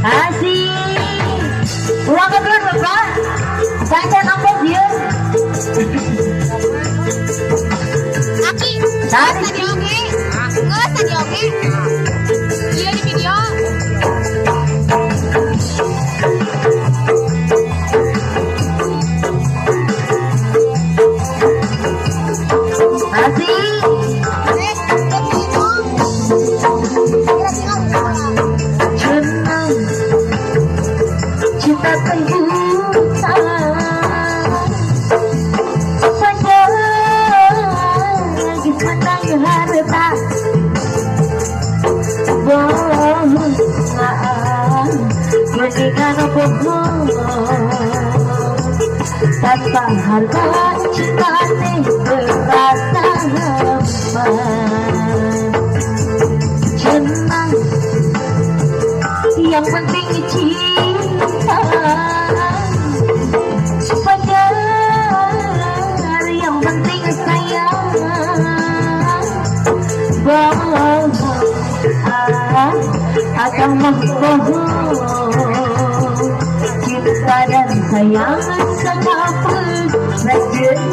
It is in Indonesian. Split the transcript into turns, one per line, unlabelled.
Asik. Ulang ke dulu Bapak. Baca apa dia?
Aki,
Tadi.
tadi oke. Nggak tadi oke. Iya di video.
Asik. Senang cinta terbuka pada gimana harta bohongan jadikan bohong tanpa harga cinta terasa hamba senang yang penting cinta pacar yang penting sayang bohong akan membohong cinta dan sayang sangat bersedia.